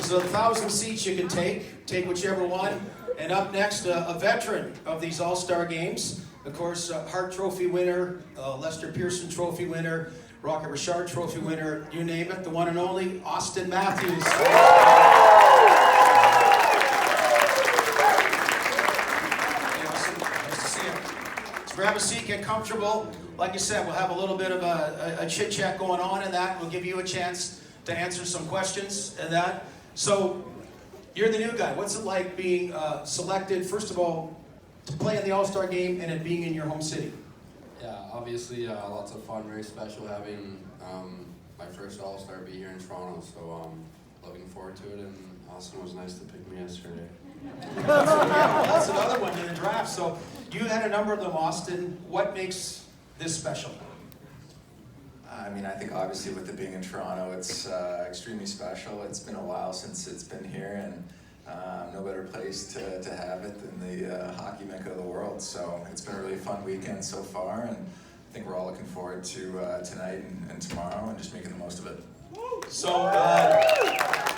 There's 1,000 seats you can take whichever one. And up next, a veteran of these All-Star games. Of course, Hart Trophy winner, Lester Pearson Trophy winner, Rocket Richard Trophy winner, you name it, the one and only Austin Matthews. Nice to see you. Let's grab a seat, get comfortable. Like I said, we'll have a little bit of a chit-chat going on in that. We'll give you a chance to answer some questions and that. So, you're the new guy. What's it like being selected, first of all, to play in the All-Star game and it being in your home city? Yeah, obviously lots of fun, very special having my first All-Star be here in Toronto, so looking forward to it, and Austin was nice to pick me yesterday. Yeah, well, that's another one in the draft. So you had a number of them, Austin. What makes this special? I mean, I think obviously with it being in Toronto, it's extremely special. It's been a while since it's been here, and no better place to have it than the hockey mecca of the world. So it's been a really fun weekend so far, and I think we're all looking forward to tonight and tomorrow and just making the most of it. So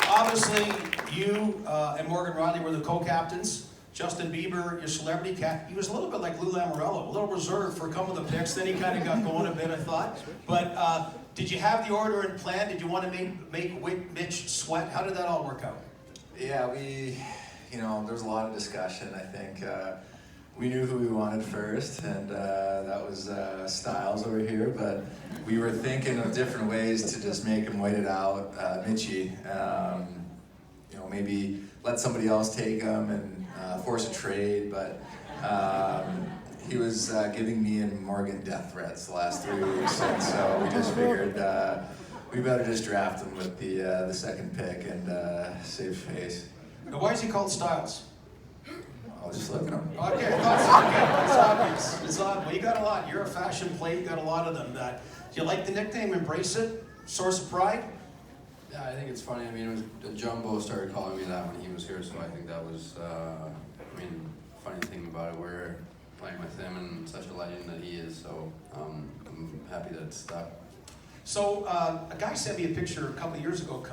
obviously you and Morgan Riley were the co-captains. Justin Bieber, your celebrity cat, he was a little bit like Lou Lamoriello, a little reserved for a couple of the picks, then he kind of got going a bit, I thought. But did you have the order in plan? Did you want to make Mitch sweat? How did that all work out? Yeah, there was a lot of discussion. I think we knew who we wanted first, and that was Styles over here, but we were thinking of different ways to just make him wait it out. Mitchie, maybe let somebody else take him and force a trade, but he was giving me and Morgan death threats the last 3 weeks, and so we just figured we better just draft him with the second pick and save face. Now, why is he called Styles? I'll just look at him. Okay, that's okay. It's obvious. It's obvious. Well, you got a lot. You're a fashion plate. You got a lot of them. Do you like the nickname? Embrace it? Source of pride? Yeah, I think it's funny. I mean, Jumbo started calling me that when he was here, so I think that was, funny thing about it. We're playing with him and such a legend that he is, so I'm happy that it stuck. So a guy sent me a picture a couple of years ago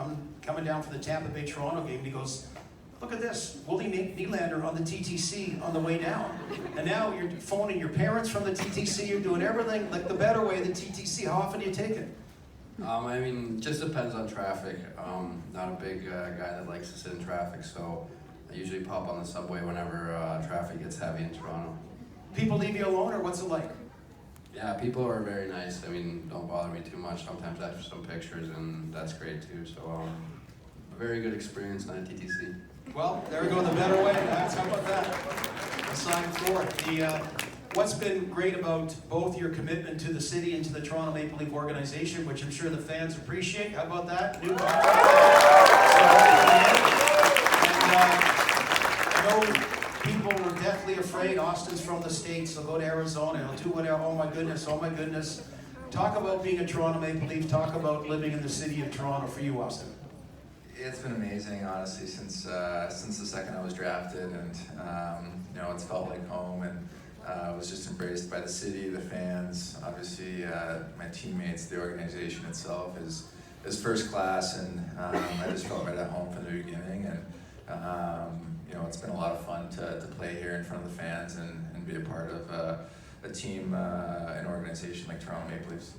coming down for the Tampa Bay Toronto game, and he goes, "Look at this, Willie Nylander on the TTC on the way down. And now you're phoning your parents from the TTC, you're doing everything like the better way, the TTC. How often do you take it?" Just depends on traffic. Not a big guy that likes to sit in traffic, so I usually pop on the subway whenever traffic gets heavy in Toronto. People leave you alone, or what's it like? Yeah, people are very nice. I mean, don't bother me too much. Sometimes after some pictures, and that's great too. So, a very good experience on TTC. Well, there we go, the better way. How about that? A sign for it. What's been great about both your commitment to the city and to the Toronto Maple Leaf organization, which I'm sure the fans appreciate. How about that? New contract. And I know people were deathly afraid. Austin's from the States, so go to Arizona. He'll do whatever. Oh my goodness. Talk about being a Toronto Maple Leaf. Talk about living in the city of Toronto for you, Austin. It's been amazing, honestly, since the second I was drafted, and it's felt like home, and I was just embraced by the city, the fans, obviously my teammates, the organization itself is first class, and I just felt right at home from the beginning, and it's been a lot of fun to play here in front of the fans and be a part of a team, an organization like Toronto Maple Leafs.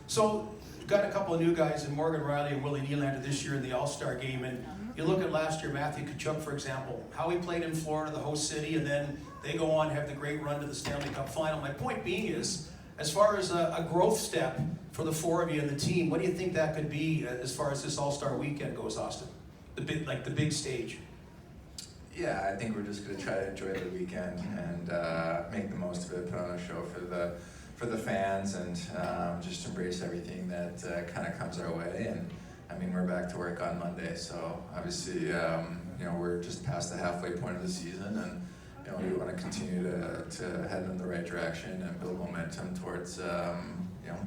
So, you've got a couple of new guys in Morgan Riley and Willie Nylander this year in the All-Star game, and you look at last year, Matthew Tkachuk, for example, how he played in Florida, the host city, and then they go on and have the great run to the Stanley Cup final. My point being is, as far as a growth step for the four of you and the team, what do you think that could be as far as this All-Star weekend goes, Austin? The big stage. Yeah, I think we're just going to try to enjoy the weekend and make the most of it, put on a show for the fans, and just embrace everything that kind of comes our way. And I mean, we're back to work on Monday, so obviously, we're just past the halfway point of the season, and we want to continue to head in the right direction and build momentum towards the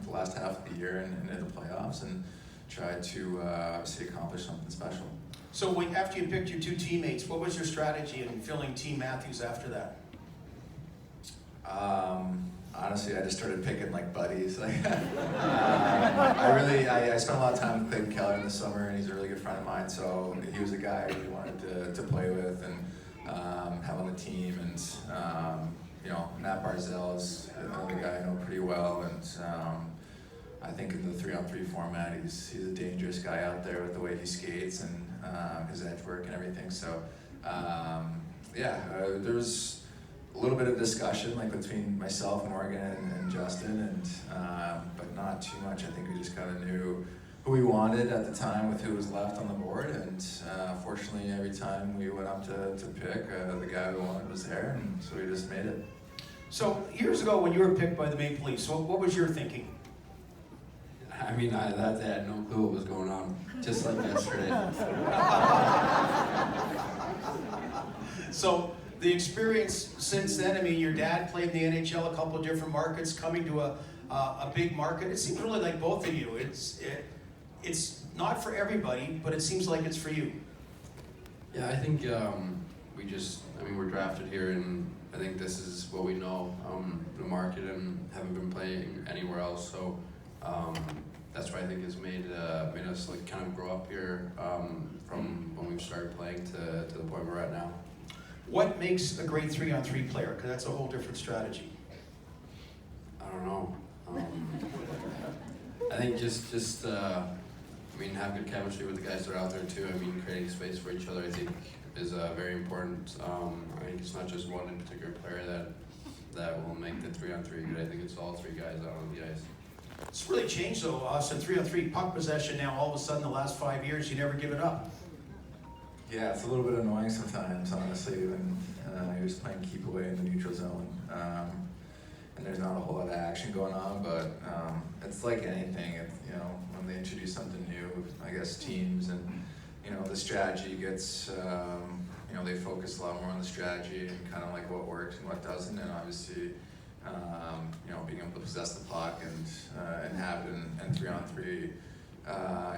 last half of the year and into the playoffs, and try to obviously accomplish something special. So after you picked your two teammates, what was your strategy in filling Team Matthews after that? Honestly, I just started picking like buddies. I I spent a lot of time with Clayton Keller in the summer, and he's a really good friend of mine. So he was a guy I really wanted to play with and have on the team. And you know, Matt Barzell is another guy I know pretty well, and I think in the 3-on-3 format, he's a dangerous guy out there with the way he skates and his edge work and everything. So there was a little bit of discussion like between myself, Morgan, and Justin, and but not too much. I think we just kind of knew who we wanted at the time with who was left on the board, and fortunately every time we went up to pick, the guy we wanted was there, and so we just made it. So years ago when you were picked by the Maple Leafs, what was your thinking? I mean, that day I had no clue what was going on, just like yesterday. So the experience since then, I mean, your dad played in the NHL, a couple of different markets, coming to a big market. It seems really like both of you. It's not for everybody, but it seems like it's for you. Yeah, I think we're drafted here, and I think this is what we know, the market, and haven't been playing anywhere else. So that's why I think it's made us like kind of grow up here from when we started playing to the point we're at now. What makes a great 3-on-3 player? Because that's a whole different strategy. I don't know. I think just have good chemistry with the guys that are out there too. I mean, creating space for each other, I think, is very important. I think it's not just one in particular player that will make the 3-on-3 good. I think it's all three guys out on the ice. It's really changed though, Austin. 3-on-3 puck possession now, all of a sudden, the last 5 years, you never give it up. Yeah, it's a little bit annoying sometimes, honestly, when you're just playing keep away in the neutral zone. And there's not a whole lot of action going on, but it's like anything. When they introduce something new, I guess teams and the strategy gets, they focus a lot more on the strategy and kind of like what works and what doesn't, and obviously, being able to possess the puck and have it in 3-on-3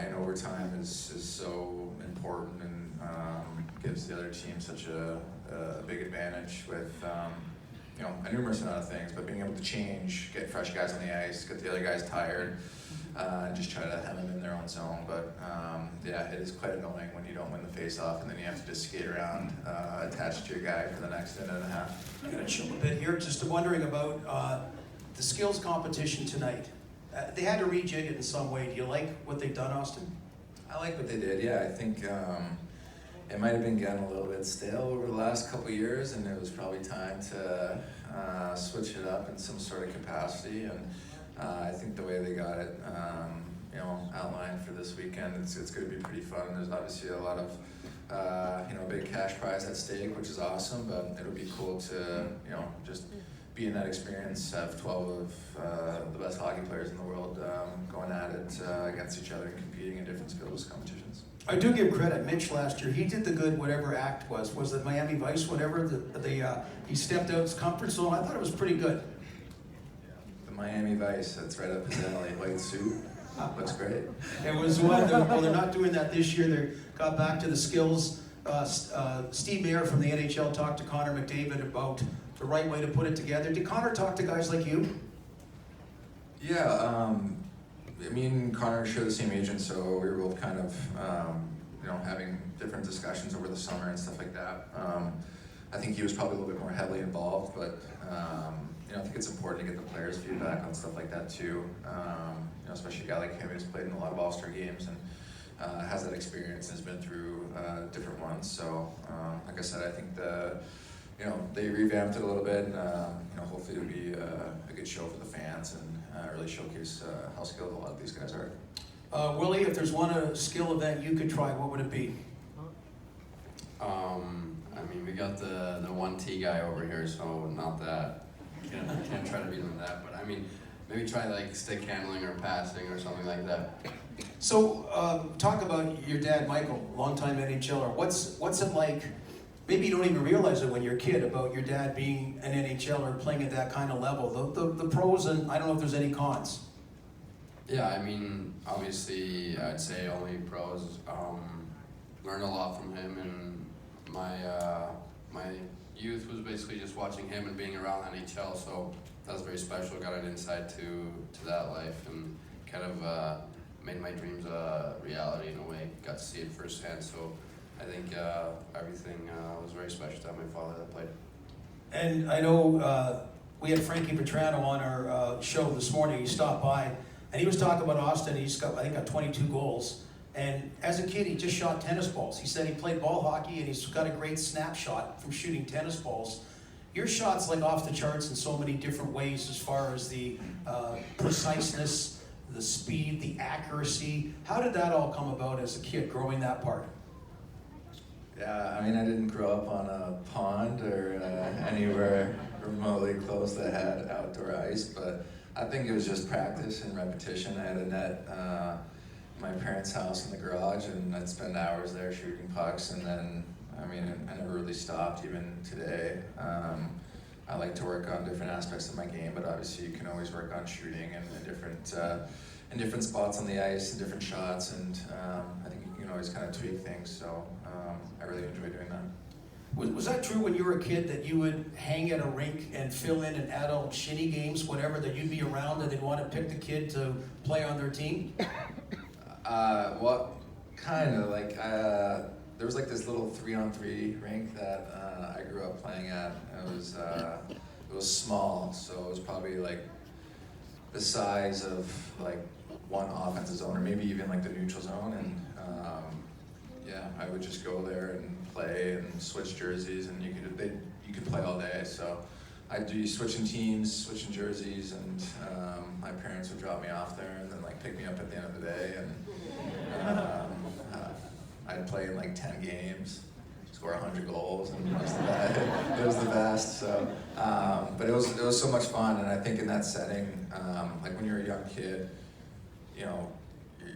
in overtime is so important and gives the other team such a big advantage with. A numerous amount of things, but being able to change, get fresh guys on the ice, get the other guys tired, and just try to have them in their own zone. But it is quite annoying when you don't win the face-off and then you have to just skate around attached to your guy for the next minute and a half. I'm going to chill a bit here. Just wondering about the skills competition tonight. They had to rejig it in some way. Do you like what they've done, Austin? I like what they did, yeah. I think it might have been getting a little bit stale over the last couple of years, and it was probably time to switch it up in some sort of capacity. And I think the way they got it, outlined for this weekend, it's going to be pretty fun. There's obviously a lot of, big cash prize at stake, which is awesome. But it'll be cool to, just be in that experience, have 12 of the best hockey players in the world going at it against each other and competing in different skills competitions. I do give credit. Mitch last year, he did the good whatever act was it Miami Vice, whatever, he stepped out his comfort zone. I thought it was pretty good. The Miami Vice, that's right up his alley, white suit, looks great. It was one, well, they're not doing that this year. They got back to the skills. Steve Mayer from the NHL talked to Connor McDavid about the right way to put it together. Did Connor talk to guys like you? Yeah, me and Connor share the same agent, so we were both kind of, having different discussions over the summer and stuff like that. I think he was probably a little bit more heavily involved, but I think it's important to get the players' feedback on stuff like that too. Especially a guy like him who's played in a lot of All-Star games and has that experience and has been through different ones. So, like I said, I think they revamped it a little bit, and hopefully it'll be a good show for the fans and really showcase how skilled a lot of these guys are. Willie, if there's one skill event you could try, what would it be? We got the 1T guy over here, so not that. Can't try to beat him in that, but maybe try like stick handling or passing or something like that. So, talk about your dad, Michael, longtime NHLer. What's it like? Maybe you don't even realize it when you're a kid about your dad being an NHLer playing at that kind of level. The pros, and I don't know if there's any cons. Yeah, obviously I'd say only pros. Learned a lot from him, and my youth was basically just watching him and being around NHL, so that was very special. Got an insight to that life and kind of made my dreams a reality in a way. Got to see it firsthand, so I think everything was very special to have my father that played. And I know we had Frankie Petrano on our show this morning. He stopped by, and he was talking about Austin. He's got, I think, got 22 goals. And as a kid, he just shot tennis balls. He said he played ball hockey, and he's got a great snapshot from shooting tennis balls. Your shot's like off the charts in so many different ways, as far as the preciseness, the speed, the accuracy. How did that all come about as a kid, growing that part? Yeah, I mean, I didn't grow up on a pond or anywhere remotely close that had outdoor ice, but I think it was just practice and repetition. I had a net my parents' house in the garage, and I'd spend hours there shooting pucks, and then, I mean, I never really stopped, even today. I like to work on different aspects of my game, but obviously you can always work on shooting and in different spots on the ice and different shots, and I think you can always kind of tweak things, so I really enjoy doing that. Was that true when you were a kid, that you would hang at a rink and fill in adult shinny games, whatever, that you'd be around and they'd want to pick the kid to play on their team? Well, kind of, like, there was like this little 3-on-3 rink that I grew up playing at. It was small, so it was probably like the size of like one offensive zone, or maybe even like the neutral zone, and yeah, I would just go there and play and switch jerseys, and you could play all day. So I'd do switching teams, switching jerseys, and my parents would drop me off there and then like pick me up at the end of the day, and I'd play in like 10 games, score 100 goals, and it was the best. So, but it was so much fun, and I think in that setting, like when you're a young kid, you know,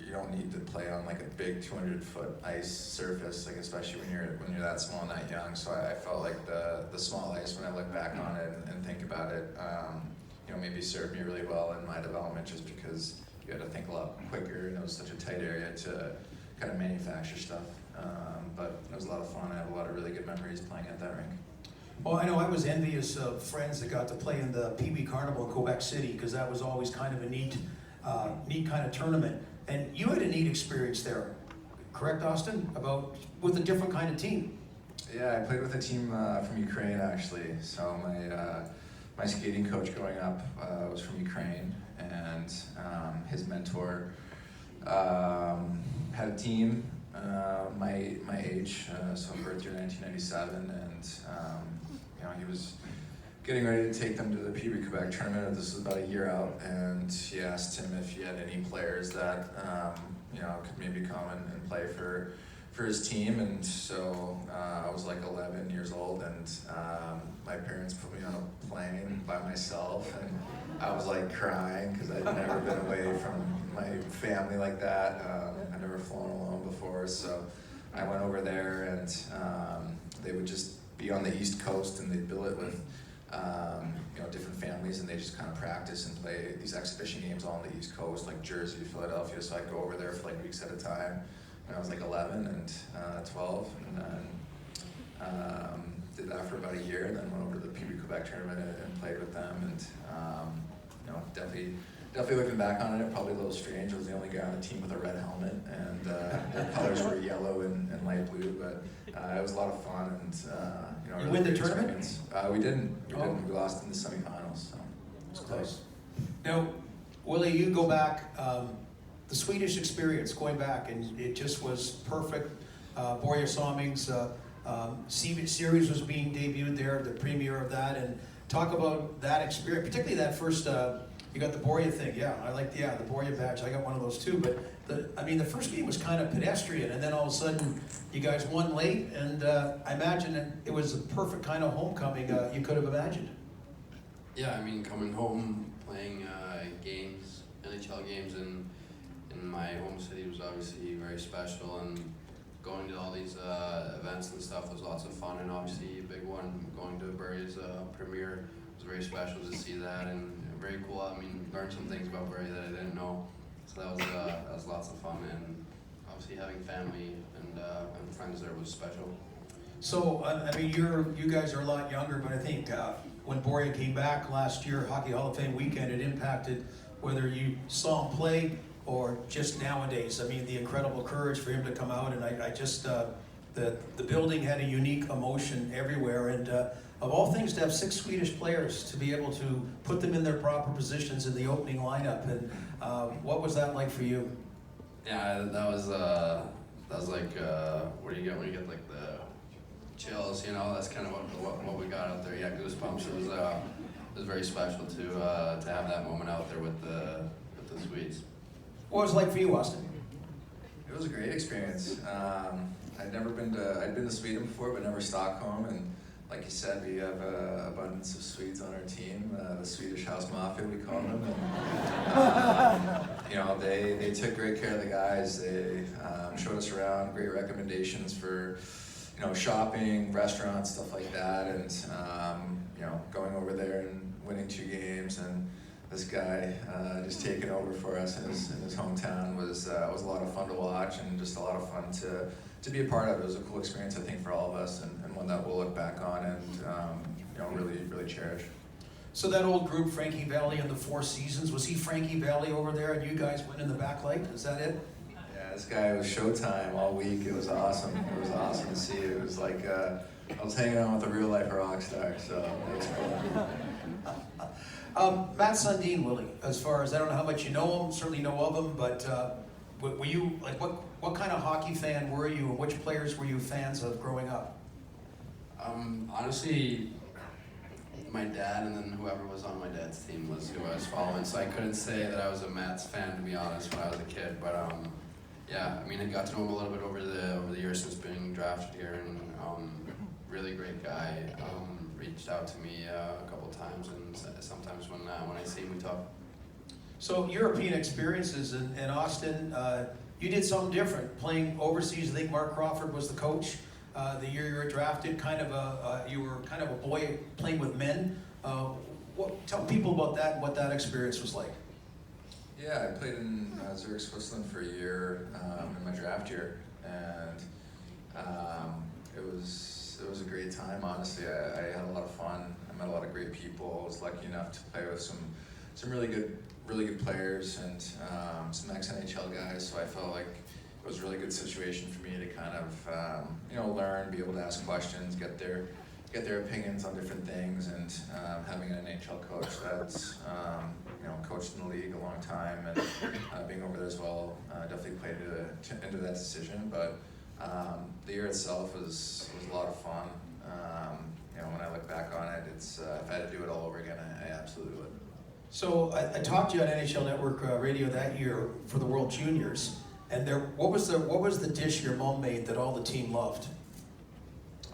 you don't need to play on like a big 200-foot ice surface, like especially when you're that small and that young. So I felt like the small ice, when I look back on it and think about it, you know, maybe served me really well in my development, just because you had to think a lot quicker, and it was such a tight area to kind of manufacture stuff. But it was a lot of fun. I have a lot of really good memories playing at that rink. Well, I know I was envious of friends that got to play in the Pee Wee Carnival in Quebec City, because that was always kind of a neat kind of tournament. And you had a neat experience there, correct, Austin? With a different kind of team. Yeah, I played with a team from Ukraine, actually. So my skating coach growing up was from Ukraine, and his mentor had a team my age, so birth year 1997, and you know, he was getting ready to take them to the Pee Wee Quebec tournament. This was about a year out, and he asked him if he had any players that you know, could maybe come and play for his team. And so I was like 11 years old, and my parents put me on a plane by myself, and I was like crying because I'd never been away from my family like that. I'd never flown alone before, so I went over there, and they would just be on the East Coast, and they'd bill it with you know, different families, and they just kind of practice and play these exhibition games all on the East Coast, like Jersey, Philadelphia. So I'd go over there for like weeks at a time when I was like 11 and 12, and then did that for about a year, and then went over to the Pee Wee Quebec tournament and played with them. And you know, definitely looking back on it, probably a little strange. I was the only guy on the team with a red helmet, and their colors were yellow and light blue, but it was a lot of fun, and you know, You really win the great tournament? experience. We didn't. We lost in the semifinals, so it was close. Now, Willie, you go back, the Swedish experience, going back, and it just was perfect. Borja Salming's series was being debuted there, the premiere of that, and talk about that experience, particularly that first, you got the Borja thing. Yeah, I like the Borja badge. I got one of those too, but the first game was kind of pedestrian, and then all of a sudden you guys won late, and I imagine it was the perfect kind of homecoming you could have imagined. Yeah, I mean, coming home, playing games, NHL games in my home city was obviously very special, and going to all these events and stuff was lots of fun, and obviously a big one, going to Barry's premiere was very special to see that, and very cool. I mean, learned some things about Barry that I didn't know, so that was lots of fun, and obviously having family and friends there was special. So, I mean, you guys are a lot younger, but I think when Borja came back last year, Hockey Hall of Fame weekend, it impacted whether you saw him play or just nowadays? I mean, the incredible courage for him to come out, and I just, the building had a unique emotion everywhere, and of all things, to have 6 Swedish players, to be able to put them in their proper positions in the opening lineup, and what was that like for you? Yeah, that was like what do you get when you get like the chills? You know, that's kind of what we got out there. Yeah, goosebumps. It was very special to have that moment out there with the Swedes. What was it like for you, Austin? It was a great experience. I'd been to Sweden before, but never Stockholm. And like you said, we have an abundance of Swedes on our team, the Swedish House Mafia, we call them. And, you know, they took great care of the guys. They showed us around, great recommendations for, you know, shopping, restaurants, stuff like that. And, you know, going over there and winning 2 games, and this guy just taking over for us in his hometown was a lot of fun to watch, and just a lot of fun to be a part of. It was a cool experience, I think, for all of us, and one that we'll look back on and you know, really cherish. So that old group, Frankie Valli and the Four Seasons, was he Frankie Valli over there, and you guys went in the backlight? Is that it? Yeah, this guy was showtime all week. It was awesome. It was awesome to see. It was like I was hanging out with a real life rock star, so it was cool. Matt Sundin, Willie, as far as, I don't know how much you know him, certainly know of him, but were you, like, what kind of hockey fan were you, and which players were you fans of growing up? Honestly, my dad and then whoever was on my dad's team was who I was following, so I couldn't say that I was a Mats fan, to be honest, when I was a kid, but yeah, I mean, I got to know him a little bit over the years since being drafted here, and really great guy. Reached out to me a couple times, and sometimes when I see him, we talk. So European experiences in Austin, you did something different, playing overseas. I think Mark Crawford was the coach the year you were drafted. You were kind of a boy playing with men. Tell people about that and what that experience was like. Yeah, I played in Zurich, Switzerland for a year in my draft year, and it was a great time. Honestly, I had a lot of fun. I met a lot of great people. I was lucky enough to play with some really good players, and some ex-NHL guys. So I felt like it was a really good situation for me to kind of you know, learn, be able to ask questions, get their opinions on different things, and having an NHL coach that's you know, coached in the league a long time, and being over there as well definitely played into that decision. But the year itself was a lot of fun. You know, when I look back on it, it's if I had to do it all over again, I absolutely would. So I talked to you on NHL Network Radio that year for the World Juniors, and what was the dish your mom made that all the team loved?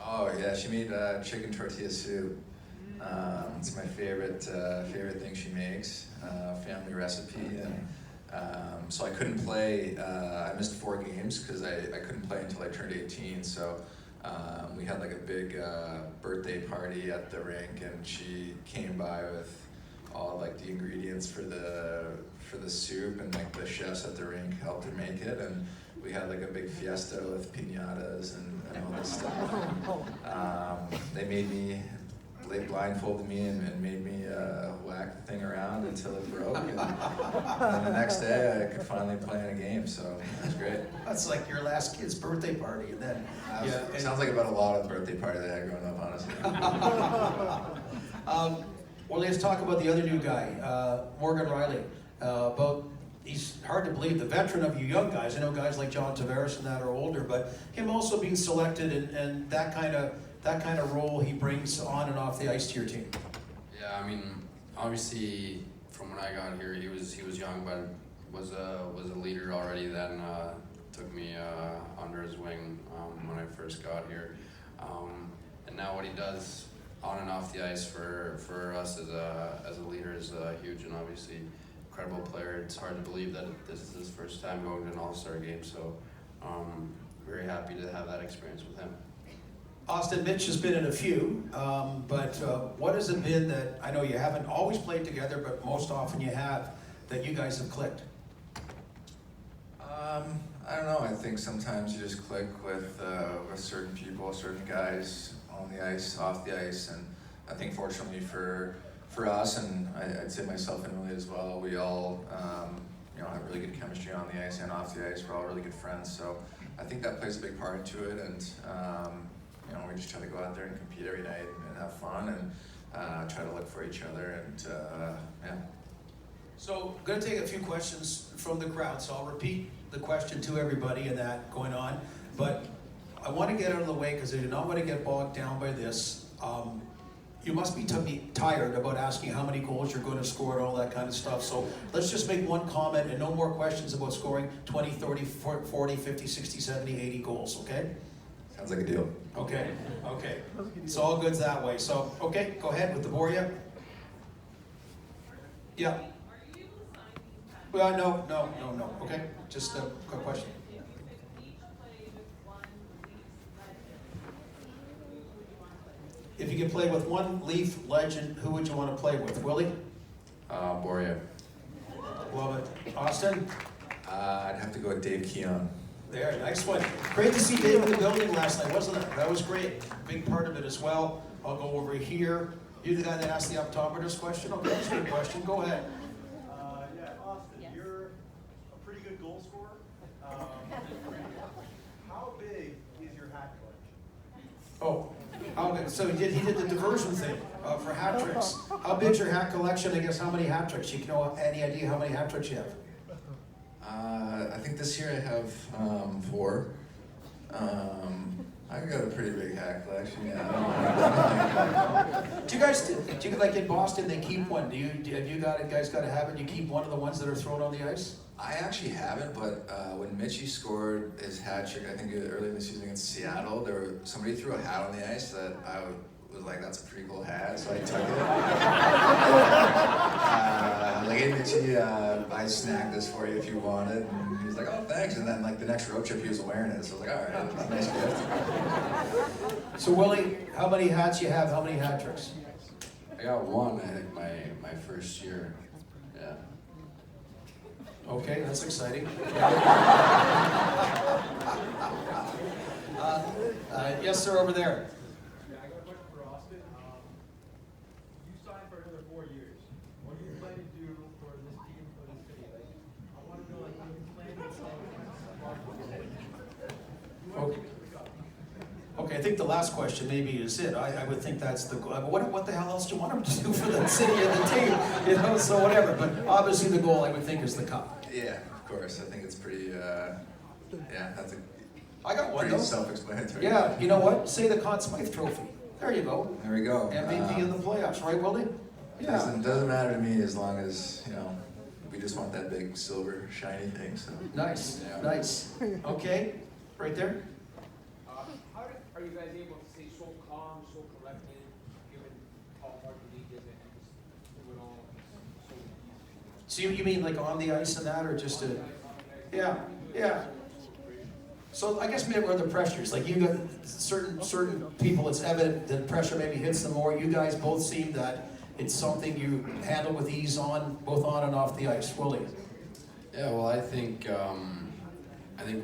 Oh yeah, she made chicken tortilla soup. It's my favorite thing she makes. Family recipe, and so I couldn't play. I missed 4 games because I couldn't play until I turned 18. So we had like a big birthday party at the rink, and she came by with all like the ingredients for the soup, and like the chefs at the rink helped her make it, and we had like a big fiesta with piñatas and all this stuff. They blindfolded me and made me whack the thing around until it broke, and then the next day I could finally play in a game, so it was great. That's like your last kid's birthday party, and then It sounds like about a lot of the birthday party that I had growing up, honestly. Well, let's talk about the other new guy, Morgan Rielly. He's hard to believe, the veteran of you young guys. I know guys like John Tavares and that are older, but him also being selected and that kind of role he brings on and off the ice to your team. Yeah, I mean, obviously from when I got here, he was young, but was a leader already. Then took me under his wing when I first got here, and now what he does on and off the ice for us as a leader is huge, and obviously incredible player. It's hard to believe that this is his first time going to an All-Star game, so very happy to have that experience with him. Austin, Mitch has been in a few, but what has it been that, I know you haven't always played together, but most often you have, that you guys have clicked? I don't know. I think sometimes you just click with certain people, certain guys on the ice, off the ice, and I think fortunately for us, and I'd say myself and Willie as well, we all have really good chemistry on the ice and off the ice. We're all really good friends, so I think that plays a big part into it. And we just try to go out there and compete every night and have fun and try to look for each other. And yeah. So, I'm going to take a few questions from the crowd, so I'll repeat the question to everybody and that going on. But I want to get out of the way because I do not want to get bogged down by this. You must be tired about asking how many goals you're going to score and all that kind of stuff. So let's just make one comment and no more questions about scoring 20, 30, 40, 50, 60, 70, 80 goals, okay? Sounds like a deal. Okay. It's all good that way. So, okay, go ahead with the Boria. Yeah. Well, no. Okay, just a quick question. If you could play with one Leaf legend, who would you want to play with? Willie? Boria. Love it. Austin? I'd have to go with Dave Keon. There, nice one. Great to see Dave in the building last night, wasn't it? That was great. Big part of it as well. I'll go over here. You're the guy that asked the optometrist question? Okay, that's a good question. Go ahead. Yeah, Austin, you're a pretty good goal scorer. How big is your hat collection? Oh, so he did the diversion thing for hat tricks. How big's your hat collection? I guess how many hat tricks? You know any idea how many hat tricks you have? I think this year I have 4. I got a pretty big hat collection. Yeah. Do you like in Boston? They keep one. Have you guys got a habit? You keep one of the ones that are thrown on the ice? I actually haven't, but when Mitchie scored his hat trick, I think early in the season against Seattle, somebody threw a hat on the ice that I was like, that's a pretty cool hat, so I took it. Like, hey Mitchie, I snagged this for you if you want it, and he was like, oh thanks, and then like the next road trip he was wearing it, so I was like, alright, that's a nice gift. So Willie, how many hats you have? How many hat tricks? I got one, I think, my first year. Yeah. Okay, that's exciting. Yes, sir, over there. Yeah, I got a question for Austin. You signed for another 4 years. What do you plan to do for this team, for this city? Like, I want to know, like, what you plan to sell. Okay, I think the last question maybe is it. I would think that's the goal. What the hell else do you want him to do for the city and the team? So whatever. But obviously the goal I would think is the cup. Yeah, of course. I think it's pretty. That's a I got one pretty though. self-explanatory. Yeah, you know what? Say the Conn Smythe Trophy. There you go. There we go. MVP in the playoffs, right, Willie? Yeah. Doesn't matter to me as long as we just want that big silver shiny thing. So. Nice, Yeah. nice. Okay, right there. How are you guys able to stay so calm, so collected, given how hard the league is and just do it all so easy? So you mean like on the ice and that, or just to? Yeah. So I guess maybe where the pressures, like you got certain people, it's evident that pressure maybe hits them more. You guys both seem that it's something you handle with ease both on and off the ice. Willie? Yeah, well, I think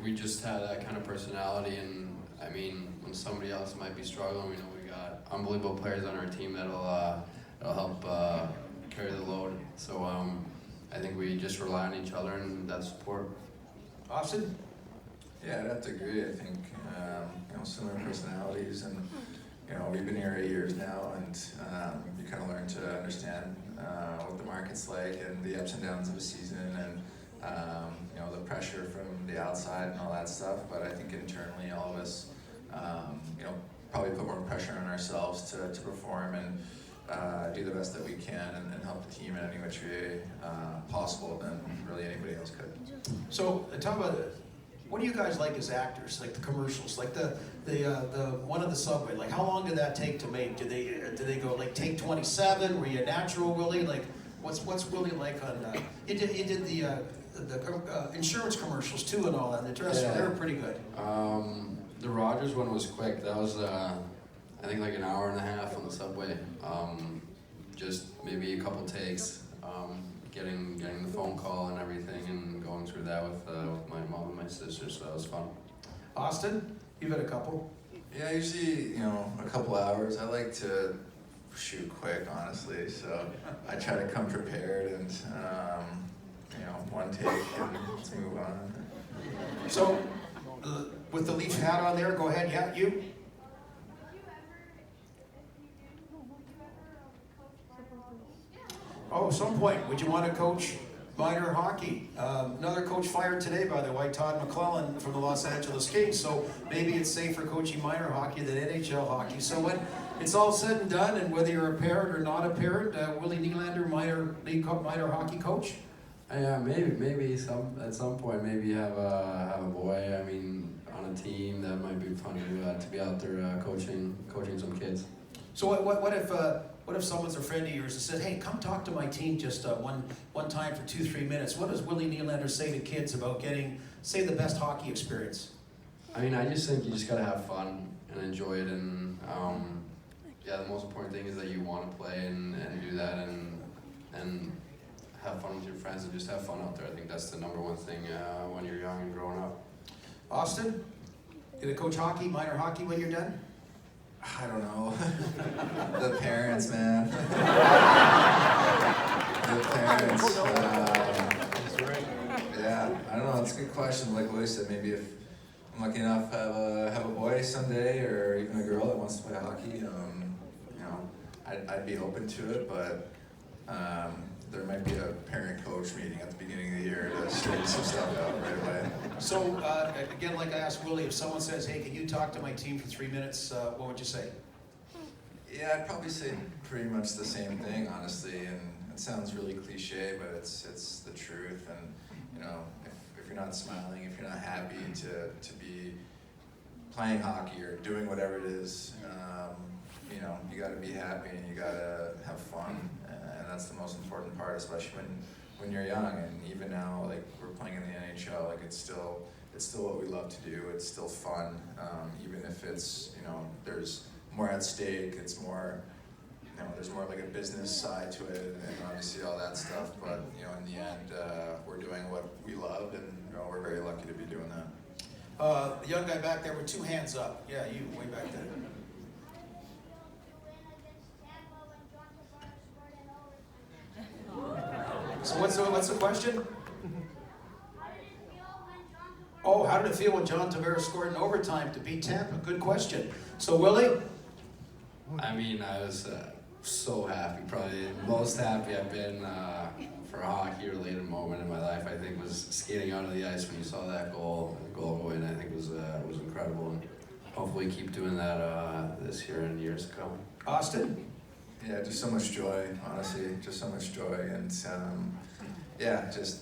we just had that kind of personality, and I mean, when somebody else might be struggling, we know we got unbelievable players on our team that'll help carry the load. So I think we just rely on each other and that support. Austin? Yeah, I'd have to agree. I think similar personalities, and we've been here 8 years now, and you kind of learn to understand what the market's like and the ups and downs of a season, and the pressure from the outside and all that stuff. But I think internally, all of us, probably put more pressure on ourselves to perform and do the best that we can and help the team in any which way possible than really anybody else could. So talk about it. What do you guys like as actors? Like the commercials, like the one of the subway. Like how long did that take to make? Did they go like take 27? Were you a natural, Willie? Like what's Willie like on? You did the insurance commercials too and all that. The dress they were pretty good. The Rogers one was quick. That was I think like an hour and a half on the subway. Just maybe a couple takes. Getting the phone call and everything, and going through that with my mom and my sister, so that was fun. Austin, you've had a couple. Yeah, usually a couple hours. I like to shoot quick, honestly. So I try to come prepared and one take and let's move on. So, with the Leaf hat on there, go ahead, yeah, you? Oh, some point, would you want to coach minor hockey? Another coach fired today, by the way, Todd McClellan from the Los Angeles Kings, so maybe it's safer coaching minor hockey than NHL hockey. So when it's all said and done, and whether you're a parent or not a parent, Willie Nylander, minor hockey coach? Yeah, maybe at some point maybe have a boy. I mean, on a team that might be fun to be out there coaching some kids. So what if someone's a friend of yours and said, hey, come talk to my team just one time for 2-3 minutes? What does Willie Nylander say to kids about getting, say, the best hockey experience? I mean, I just think you just gotta have fun and enjoy it, and yeah, the most important thing is that you want to play and do that and have fun with your friends and just have fun out there. I think that's the number one thing when you're young and growing up. Austin, you gonna coach hockey, minor hockey when you're done? I don't know. The parents, man. The parents. Yeah, I don't know. It's a good question. Like Willie said, maybe if I'm lucky enough to have a boy someday, or even a girl that wants to play hockey, I'd be open to it. But there might be a parent-coach meeting at the beginning of the year to straighten some stuff out right away. So, again, like I asked Willie, if someone says, hey, can you talk to my team for 3 minutes, what would you say? Yeah, I'd probably say pretty much the same thing, honestly. And it sounds really cliche, but it's the truth. And if you're not smiling, if you're not happy to be playing hockey or doing whatever it is, you got to be happy and you got to have fun. And that's the most important part, especially when you're young. And even now, like we're playing in the NHL, like it's still what we love to do. It's still fun, even if it's there's more at stake. It's more there's more like a business side to it, and obviously all that stuff. But in the end, we're doing what we love, and we're very lucky to be doing that. The young guy back there with 2 hands up. Yeah, you way back there. So what's the question? Oh, how did it feel when John Tavares scored in overtime to beat Tampa? Good question. So Willie? I mean, I was so happy. Probably the most happy I've been for a hockey-related moment in my life. I think was skating out of the ice when you saw that goal go in. I think was incredible, and hopefully keep doing that this year and years to come. Austin? Yeah, just so much joy, honestly, just so much joy, and just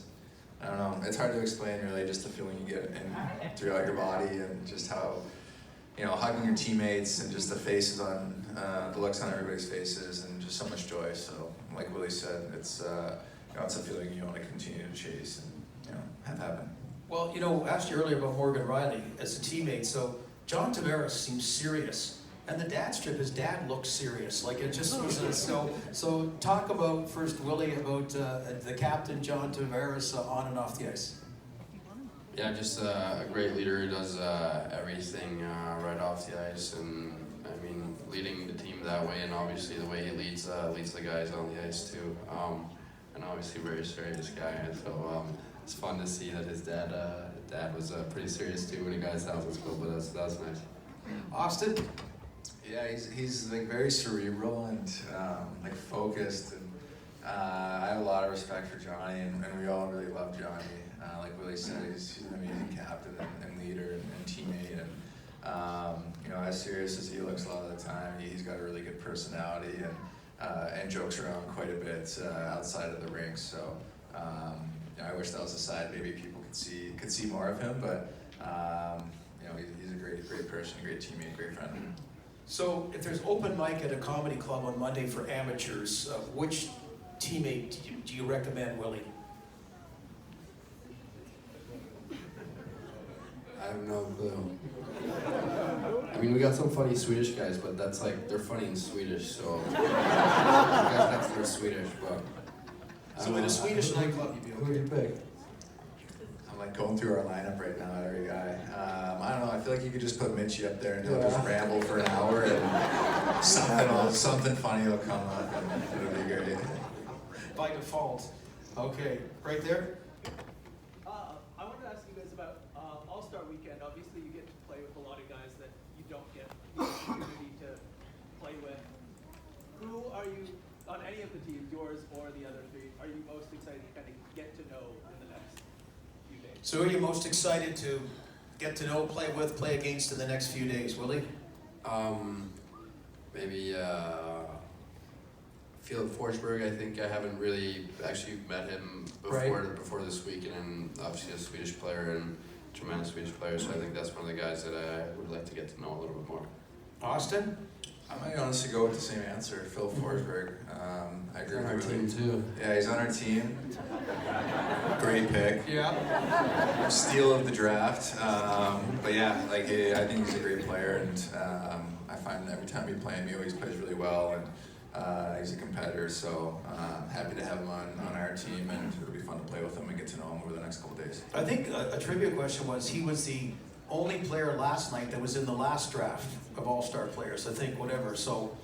I don't know. It's hard to explain, really, just the feeling you get throughout your body, and just how hugging your teammates and just the faces on the looks on everybody's faces, and just so much joy. So, like Willie said, it's it's a feeling you want to continue to chase and have happen. Well, I asked you earlier about Morgan Riley as a teammate. So John Tavares seems serious. And the dad strip, his dad looked serious. Like it just was so talk about first, Willie, about the captain, John Tavares, on and off the ice. Yeah, just a great leader who does everything right off the ice, and I mean, leading the team that way, and obviously the way he leads the guys on the ice too. And obviously very serious guy. So it's fun to see that his dad was pretty serious too when he got his house in school. But that's nice. Austin? Yeah, he's like very cerebral and like focused, and I have a lot of respect for Johnny, and we all really love Johnny. Like Willie said, he's an amazing captain and leader and teammate, and as serious as he looks a lot of the time, he's got a really good personality and jokes around quite a bit outside of the rink. So I wish that was a side maybe people could see more of him, but he's a great person, a great teammate, great friend. So if there's open mic at a comedy club on Monday for amateurs, which teammate do you recommend, Willie? I have no clue. I mean, we got some funny Swedish guys, but that's like, they're funny in Swedish, so I guess that's their Swedish, but. So in a Swedish nightclub, you'd be Who would you pick? I'm like going through our lineup right now, every guy. I don't know, I feel like you could just put Mitchie up there and he'll just ramble for an hour, and something funny will come up, and it'll be great. By default. Okay, right there. obviously you get to play with a lot of guys that you don't get the opportunity to play with. Who are you, on any of the teams, yours or the other three, are you most excited to kind of get to know in the next few days? So who are you most excited to get to know, play with, play against in the next few days, Willie? Maybe Felix Forsberg. I think I haven't really actually met him before this week, and obviously a Swedish player and tremendous Swedish player. So I think that's one of the guys that I would like to get to know a little bit more. Austin? I might honestly go with the same answer, Phil Forsberg. I agree On our with team too. Yeah, he's on our team. Great pick. Yeah. Steal of the draft. But yeah, like I think he's a great player, and I find every time we play him, he always plays really well, and he's a competitor. So happy to have him on our team, and it'll be fun to play with him and get to know him over the next couple days. I think a trivia question was, he was the only player last night that was in the last draft of All-Star players, I think, whatever. So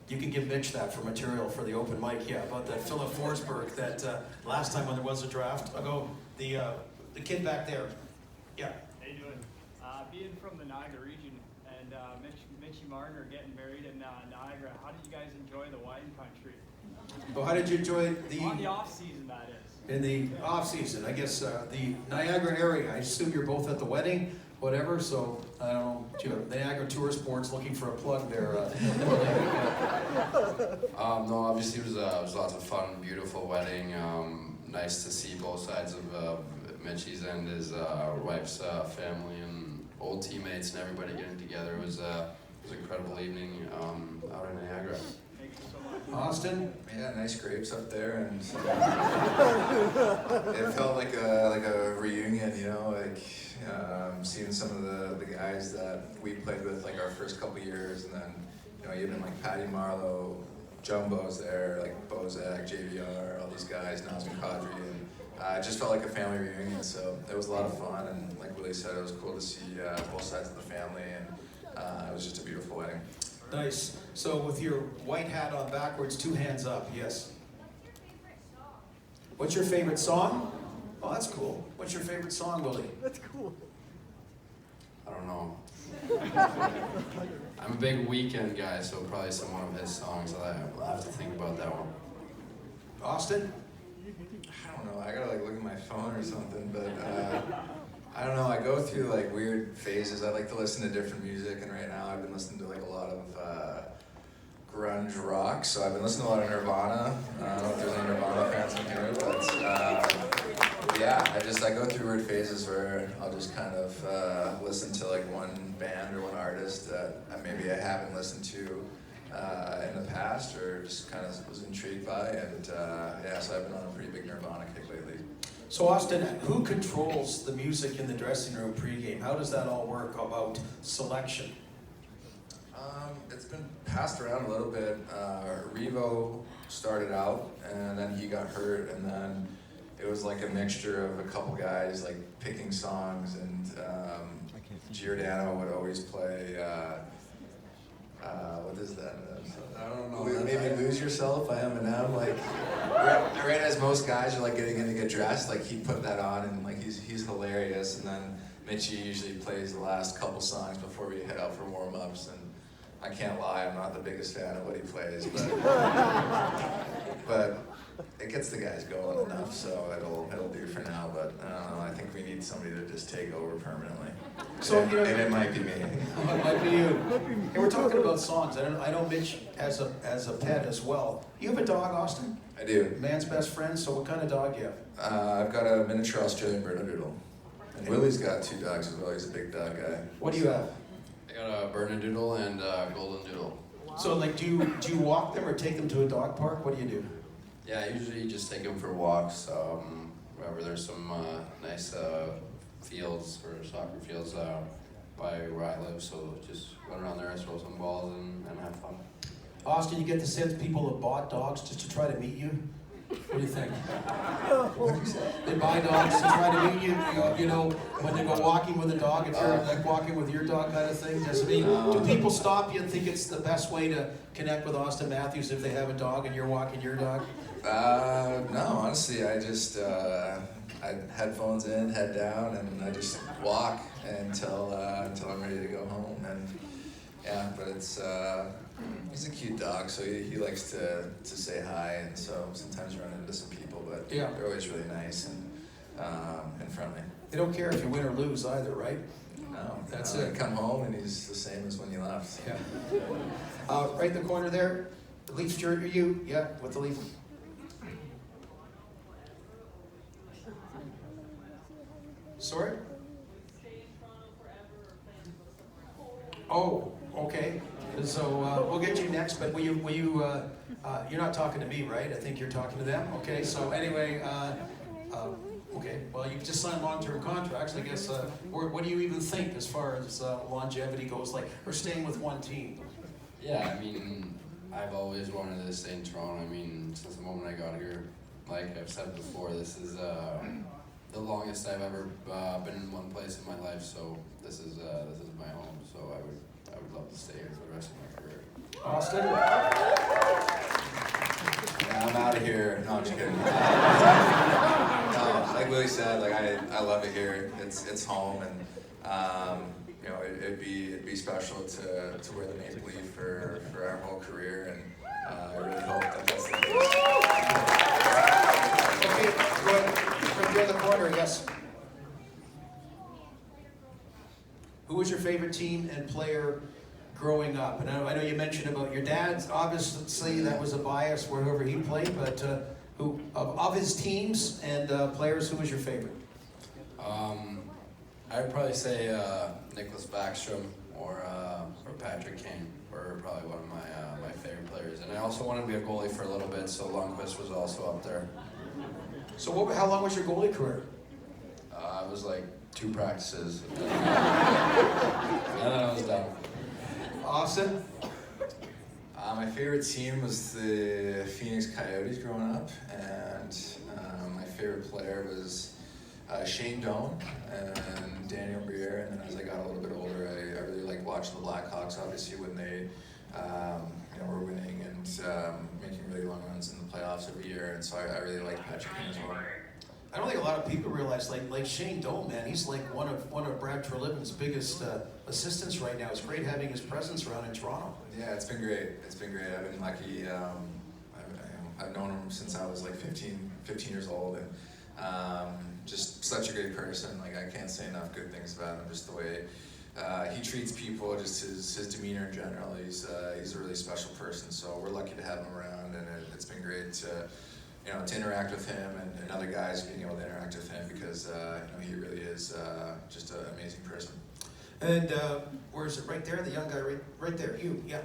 you can give Mitch that for material for the open mic, yeah, about that Philip Forsberg, that last time when there was a draft. I'll go, the kid back there. Yeah. How you doing? Being from the Niagara region and Mitch and Martin are getting married in Niagara, how did you guys enjoy the wine country? Well, how did you enjoy On the off season, that is. in the off season? I guess the Niagara area. I assume you're both at the wedding, whatever. So I don't know. Niagara Tour Sports looking for a plug there. No, obviously it was lots of fun, beautiful wedding. Nice to see both sides of Mitchie's and his wife's family and old teammates and everybody getting together. It was an incredible evening out in Niagara. Thank you so much. Austin? Yeah, nice grapes up there, and it felt like a reunion, you know, like seeing some of the guys that we played with like our first couple years, and then you know even like Patty Marlowe, Jumbo's there, like Bozak, JVR, all these guys, Nazem Kadri, and it just felt like a family reunion. So it was a lot of fun, and like Willie said, it was cool to see both sides of the family, and it was just a beautiful wedding. Nice. So with your white hat on backwards, 2 hands up, yes. What's your favorite song? Oh, that's cool. What's your favorite song, Willie? I don't know. I'm a big Weekend guy, so probably some one of his songs. I'll have to think about that one. Austin? I don't know. I gotta like look at my phone or something, but I don't know. I go through like weird phases. I like to listen to different music, and right now I've been listening to like a lot of grunge rock. So I've been listening to a lot of Nirvana. I don't know if there's any Nirvana fans in here, but yeah, I go through weird phases where I'll just kind of listen to like one band or one artist that maybe I haven't listened to in the past, or just kind of was intrigued by, and yeah, so I've been on a pretty big Nirvana kick lately. So Austin, who controls the music in the dressing room pregame? How does that all work about selection? It's been passed around a little bit. Revo started out, and then he got hurt, and then it was like a mixture of a couple guys like picking songs, and Giordano would always play, what is that? I don't know. Maybe Lose Yourself by Eminem. Like, right as most guys are like getting in to get dressed, like he'd put that on, and like he's hilarious. And then Mitchie usually plays the last couple songs before we head out for warm-ups. And I can't lie, I'm not the biggest fan of what he plays, but it gets the guys going enough, so it'll do for now. But I don't know. I think we need somebody to just take over permanently. So, and, you know, and it might be me. It might be you. And we're talking about songs. I know Mitch has a pet as well. You have a dog, Austin? I do. Man's best friend. So what kind of dog do you have? I've got a miniature Australian Bernedoodle. And Willie's got 2 dogs as well. He's a big dog guy. What do you have? I got a Bernedoodle and a Golden Doodle. So like, do you walk them or take them to a dog park? What do you do? Yeah, I usually just take them for walks. Wherever there's some nice fields or soccer fields by where I live, so just run around there, throw some balls, and have fun. Austin, you get the sense people have bought dogs just to try to meet you? What do you think? What did you say? They buy dogs to try to meet you. You know, when they go walking with a dog, if you're like walking with your dog kind of thing. Does it mean, do people stop you and think it's the best way to connect with Austin Matthews if they have a dog and you're walking your dog? No, honestly, I just I headphones in, head down, and I just walk until I'm ready to go home. And yeah, but it's he's a cute dog, so he likes to say hi, and so sometimes run into some people, but Yeah. they're always really nice and friendly. They don't care if you win or lose either, right? No, That's no, it. I come home and he's the same as when you left. Yeah. Right in the corner there, the Leafs jersey, you? Yeah, with the Leaf. Sorry? Oh, okay. So we'll get you next, but will you you're not talking to me, right? I think you're talking to them. Okay, so anyway, okay, well, you just signed long-term contracts. I guess, what do you even think as far as longevity goes, like, or staying with one team? Yeah, I mean, I've always wanted to stay in Toronto. I mean, since the moment I got here, like I've said before, this is the longest I've ever been in one place in my life. So this is my home. So I would love to stay here for the rest of my career. Austin? Yeah, I'm out of here. No, I'm just kidding. No, like Willie said, like I love it here. It's home, and you know, it'd be special to wear the Maple Leaf for our whole career, and I really hope that that's the case. Okay, good. Right there in the corner, yes. Who was your favorite team and player growing up? And I know you mentioned about your dad's, obviously that was a bias wherever he played, but who of his teams and players, who was your favorite? I'd probably say Nicholas Backstrom or Patrick Kane were probably one of my favorite players. And I also wanted to be a goalie for a little bit, so Lundqvist was also up there. So how long was your goalie career? It was like 2 practices. And then I was done. Austin? My favorite team was the Phoenix Coyotes growing up, and my favorite player was Shane Doan and Daniel Briere. And then as I got a little bit older, I really liked watching the Blackhawks, obviously, when they were winning and making really long runs in the playoffs every year. And so I really liked Patrick Kane as well. I don't think a lot of people realize, like Shane Doan, man, he's like one of Brad Treliving's biggest assistants right now. It's great having his presence around in Toronto. Yeah, it's been great. It's been great. I've been lucky. I've known him since I was like 15 years old, and just such a great person. Like, I can't say enough good things about him. Just the way he treats people, just his demeanor in general. He's a really special person. So we're lucky to have him around, and it's been great to interact with him and other guys being able to interact with him, because he really is just an amazing person. And where is it? Right there, the young guy, right there. You, yeah.